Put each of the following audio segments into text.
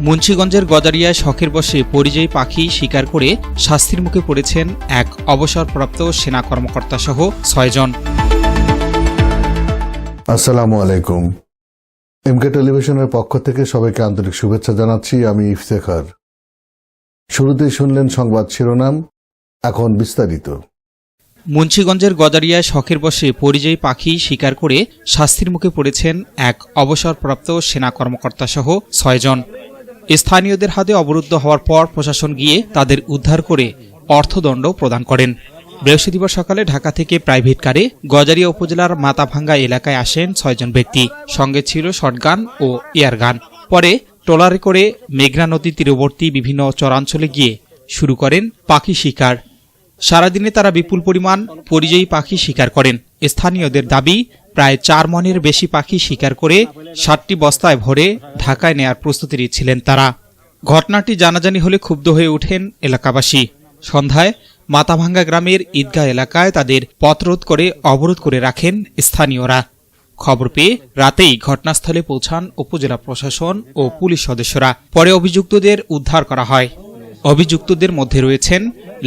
মুন্সিগঞ্জের গজারিয়ায় শখের বশে পরিযায়ী পাখি শিকার করে শাস্তির মুখে পড়েছেন এক অবসরপ্রাপ্ত সেনা কর্মকর্তা সহ 6 জন। আসসালামু আলাইকুম। এমকে টেলিভিশনের পক্ষ থেকে সবাইকে আন্তরিক শুভেচ্ছা জানাচ্ছি। আমি ইফতেখার। শুরুতেই শুনলেন সংবাদ শিরোনাম, এখন বিস্তারিত। মুন্সিগঞ্জের গজারিয়ায় শখের বশে পরিযায়ী পাখি শিকার করে শাস্তির মুখে পড়েছেন এক অবসরপ্রাপ্ত সেনা কর্মকর্তা সহ 6 জন। স্থানীয়দের হাতে অবরুদ্ধ হওয়ার পর প্রশাসন গিয়ে তাদের উদ্ধার করে অর্থদণ্ড প্রদান করেন। বৃহস্পতিবার সকালে ঢাকা থেকে প্রাইভেট কারে গজারিয়া উপজেলার মাথাভাঙ্গা এলাকায় আসেন 6 জন ব্যক্তি। সঙ্গে ছিল শটগান ও এয়ারগান। পরে ট্রলারে করে মেঘনা নদী তীরবর্তী বিভিন্ন চরাঞ্চলে গিয়ে শুরু করেন পাখি শিকার। সারাদিনে তারা বিপুল পরিমাণ পরিযায়ী পাখি শিকার করেন। স্থানীয়দের দাবি, প্রায় 4 মণের বেশি পাখি শিকার করে 7টি বস্তায় ভরে ঢাকায় নেয়ার প্রস্তুতি নিচ্ছিলেন তারা। ঘটনাটি জানাজানি হলে ক্ষুব্ধ হয়ে ওঠেন এলাকাবাসী। সন্ধ্যায় মাথাভাঙ্গা গ্রামের ঈদগাহ এলাকায় তাদের পথরোধ করে অবরোধ করে রাখেন স্থানীয়রা। খবর পেয়ে রাতেই ঘটনাস্থলে পৌঁছান উপজেলা প্রশাসন ও পুলিশ সদস্যরা। পরে অভিযুক্তদের উদ্ধার করা হয়। অভিযুক্তদের মধ্যে রয়েছেন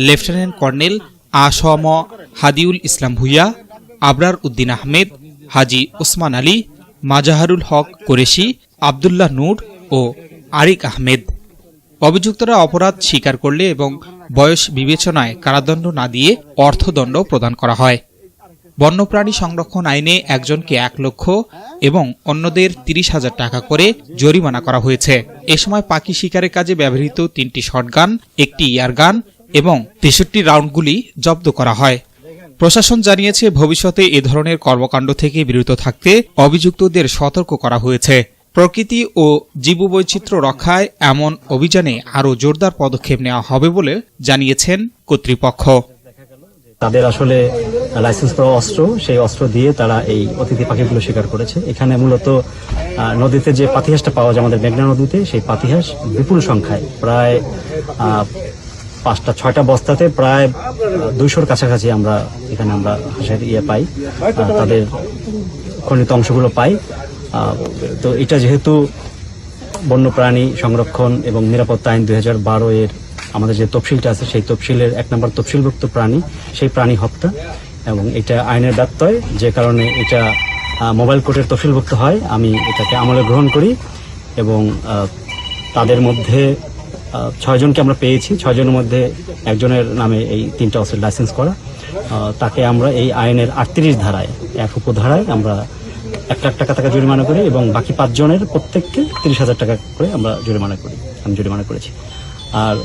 লেফটেন্যান্ট কর্নেল আ.স.ম হাদিউল ইসলাম ভুইয়া, আবরার উদ্দিন আহমেদ, হাজি ওসমান আলী, মাজাহারুল হক কুরেশি, আবদুল্লাহ নূর ও আরিক আহমেদ। অভিযুক্তরা অপরাধ স্বীকার করলে এবং বয়স বিবেচনায় কারাদণ্ড না দিয়ে অর্থদণ্ড প্রদান করা হয়। বন্যপ্রাণী সংরক্ষণ আইনে একজনকে 1 লক্ষ এবং অন্যদের 30,000 টাকা করে জরিমানা করা হয়েছে। এ সময় পাখি শিকারের কাজে ব্যবহৃত 3টি শটগান, 1টি এয়ারগান এবং 63 রাউন্ড গুলি জব্দ করা হয়। প্রশাসন জানিয়েছে, ভবিষ্যতে এ ধরনের কর্মকাণ্ড থেকে বিরত থাকতে অভিযুক্তদের সতর্ক করা হয়েছে। প্রকৃতি ও জীববৈচিত্র্য রক্ষায় এমন অভিযানে আরও জোরদার পদক্ষেপ নেওয়া হবে বলে জানিয়েছেন কর্তৃপক্ষ। তাদের আসলে লাইসেন্স করা অস্ত্র, সেই অস্ত্র দিয়ে তারা এই অতিথি পাখিগুলো শিকার করেছে। এখানে মূলত নদীতে যে পাতিহাঁসটা পাওয়া যায় আমাদের মেঘনা নদীতে, সেই পাতিহাঁস বিপুল সংখ্যায় প্রায় 5-6টা বস্তাতে প্রায় 200-র কাছাকাছি আমরা হাঁসের পাই, তাদের খনিত অংশগুলো পাই। তো এটা যেহেতু বন্যপ্রাণী সংরক্ষণ এবং নিরাপত্তা আইন 2012 এর আমাদের যে তফসিলটা আছে, সেই তফসিলের 1 নম্বর তফসিলভুক্ত প্রাণী, সেই প্রাণী হত্যা, এবং এটা আইনের ব্যত্যয়, যে কারণে এটা মোবাইল কোর্টের তফসিলভুক্ত হয়। আমি এটাকে আমলে গ্রহণ করি এবং তাদের মধ্যে 6 জনকে আমরা পেয়েছি। 6 জনের মধ্যে একজনের নামে এই 3টা অস্ত্রের লাইসেন্স করা। তাকে আমরা এই আইনের 38 ধারায়, 1 উপধারায় আমরা 1 লাখ টাকা জরিমানা করি এবং বাকি 5 জনের প্রত্যেককে 30,000 টাকা করে আমরা আমি জরিমানা করেছি। আর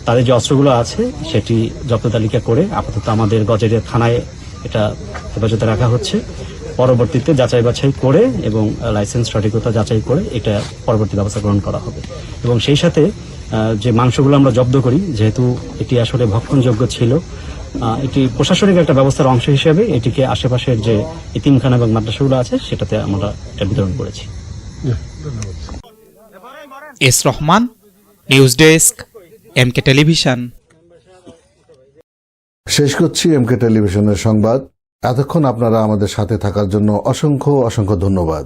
তাদের যে অস্ত্রগুলো আছে সেটি জব্দ তালিকা করে আপাতত আমাদের গজারিয়া থানায় এটা হেফাজতে রাখা হচ্ছে। পরবর্তীতে যাচাই বাছাই করে এবং লাইসেন্স সঠিকতা যাচাই করে এটা পরবর্তী ব্যবস্থা গ্রহণ করা হবে। এবং সেই সাথে যে মাংসগুলো আমরা জব্দ করি, যেহেতু এটি আসলে ভক্ষণযোগ্য ছিল, এটি প্রশাসনিক একটা ব্যবস্থার অংশ হিসেবে এটিকে আশেপাশের যে এতিমখানা এবং মাদ্রাসাগুলো আছে সেটাতে আমরা এটা বিতরণ করেছি। S Rahman, news desk, MK television. শেষ করছি এমকে টেলিভিশনের সংবাদ। এতক্ষণ আপনারা আমাদের সাথে থাকার জন্য অসংখ্য ধন্যবাদ।